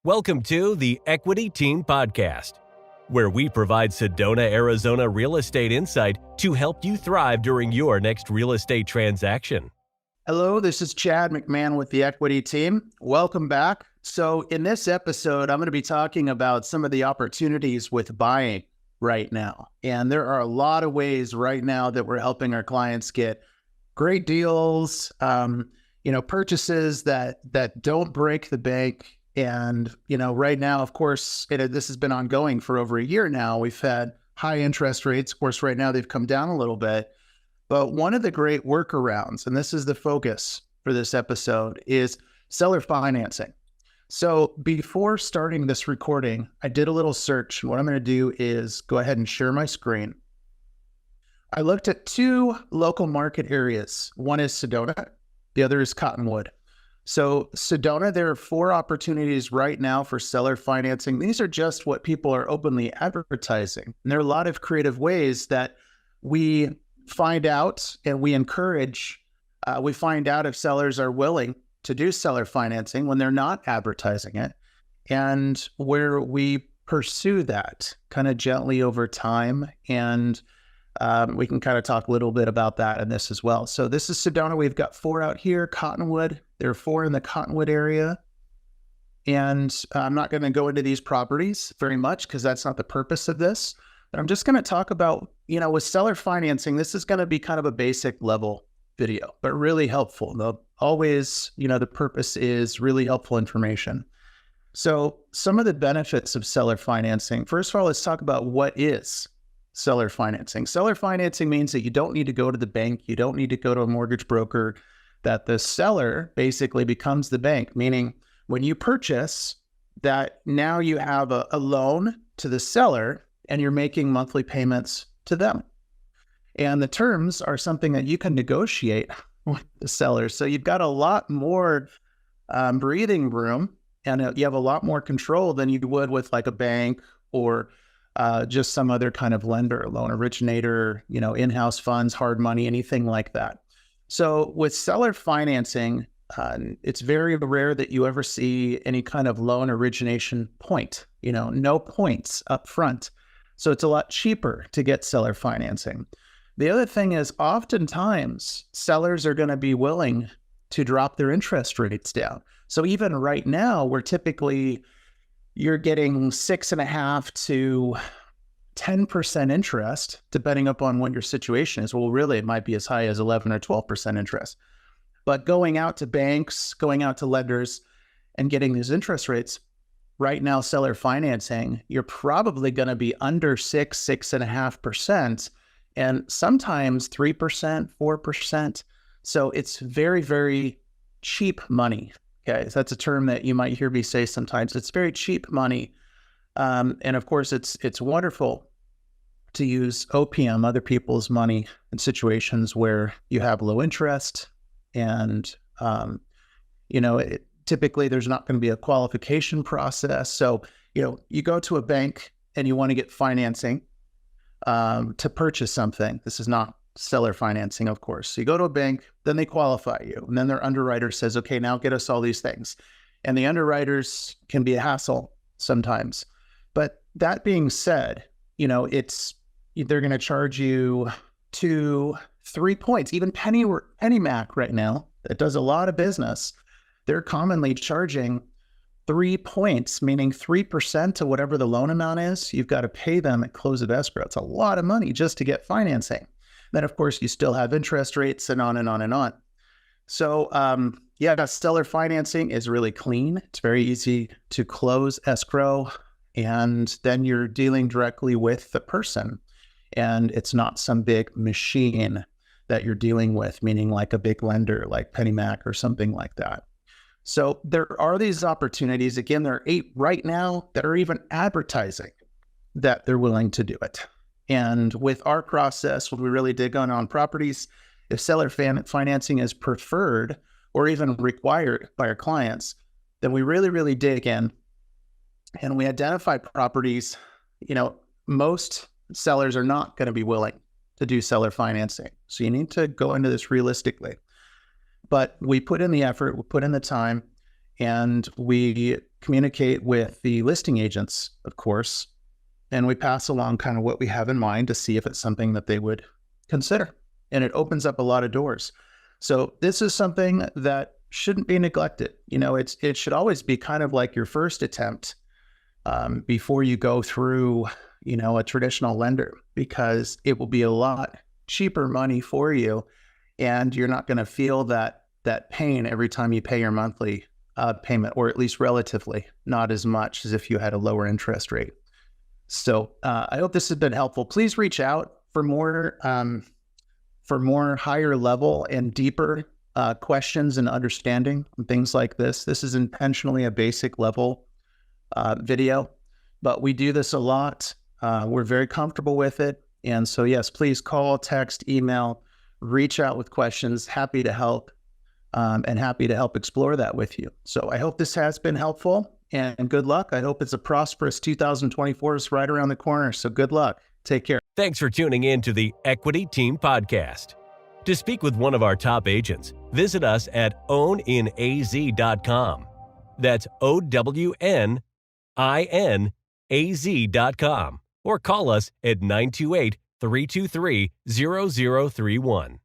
Welcome to the Equity Team Podcast, where we provide Sedona, Arizona real estate insight to help you thrive during your next real estate transaction. Hello, this is Chad McMahon with the Equity Team. Welcome back. So in this episode, I'm going to be talking about some of the opportunities with buying right now. And there are a lot of ways right now that we're helping our clients get great deals, purchases that don't break the bank. And, right now, of course, this has been ongoing for over a year now. We've had high interest rates. Of course, right now they've come down a little bit. But one of the great workarounds, and this is the focus for this episode, is seller financing. So before starting this recording, I did a little search. And what I'm going to do is go ahead and share my screen. I looked at two local market areas. One is Sedona. The other is Cottonwood. So Sedona, there are 4 opportunities right now for seller financing. These are just what people are openly advertising. And there are a lot of creative ways that we find out and we encourage, we find out if sellers are willing to do seller financing when they're not advertising it, and where we pursue that kind of gently over time. And we can kind of talk a little bit about that in this as well. So this is Sedona. We've got 4 out here. Cottonwood, there are 4 in the Cottonwood area. And I'm not going to go into these properties very much because that's not the purpose of this. But I'm just going to talk about, with seller financing, this is going to be kind of a basic level video, but really helpful. The purpose is really helpful information. So some of the benefits of seller financing. First of all, let's talk about what is seller financing. Seller financing means that you don't need to go to the bank. You don't need to go to a mortgage broker, that the seller basically becomes the bank, meaning when you purchase that, now you have a loan to the seller and you're making monthly payments to them. And the terms are something that you can negotiate with the seller. So you've got a lot more breathing room, and you have a lot more control than you would with like a bank or just some other kind of lender, loan originator, in-house funds, hard money, anything like that. So with seller financing, it's very rare that you ever see any kind of loan origination point, no points up front. So it's a lot cheaper to get seller financing. The other thing is oftentimes sellers are going to be willing to drop their interest rates down. So even right now, you're getting 6.5% to 10% interest, depending upon what your situation is. Well, really, it might be as high as 11 or 12% interest. But going out to banks, going out to lenders, and getting these interest rates, right now, seller financing, you're probably going to be under 6.5%, and sometimes 3%, 4%. So it's very, very cheap money. Okay, so that's a term that you might hear me say sometimes. It's very cheap money. And of course, it's wonderful to use OPM, other people's money, in situations where you have low interest. And, typically there's not going to be a qualification process. So, you go to a bank and you want to get financing to purchase something. This is not seller financing, of course. So you go to a bank, then they qualify you, and then their underwriter says, okay, now get us all these things. And the underwriters can be a hassle sometimes. But that being said, they're going to charge you 2-3 points. Even PennyMac right now, that does a lot of business, they're commonly charging 3 points, meaning 3% to whatever the loan amount is. You've got to pay them at close of escrow. It's a lot of money just to get financing. Then, of course, you still have interest rates and on and on and on. So, seller financing is really clean. It's very easy to close escrow, and then you're dealing directly with the person. And it's not some big machine that you're dealing with, meaning like a big lender like PennyMac or something like that. So there are these opportunities. Again, there are 8 right now that are even advertising that they're willing to do it. And with our process, when we really dig on properties, if seller financing is preferred or even required by our clients, then we really, really dig in and we identify properties. Most sellers are not going to be willing to do seller financing. So you need to go into this realistically. But we put in the effort, we put in the time, and we communicate with the listing agents, of course, and we pass along kind of what we have in mind to see if it's something that they would consider. And it opens up a lot of doors. So this is something that shouldn't be neglected. It should always be kind of like your first attempt before you go through, a traditional lender, because it will be a lot cheaper money for you, and you're not going to feel that pain every time you pay your monthly payment, or at least relatively not as much as if you had a lower interest rate. So I hope this has been helpful. Please reach out for more higher level and deeper questions and understanding and things like this. This is intentionally a basic level video, but we do this a lot. We're very comfortable with it. And so, yes, please call, text, email, reach out with questions. Happy to help and happy to help explore that with you. So I hope this has been helpful, and good luck. I hope it's a prosperous 2024 is right around the corner. So good luck. Take care. Thanks for tuning in to the Equity Team Podcast. To speak with one of our top agents, visit us at owninaz.com. That's owninaz.com. Or call us at 928-323-0031.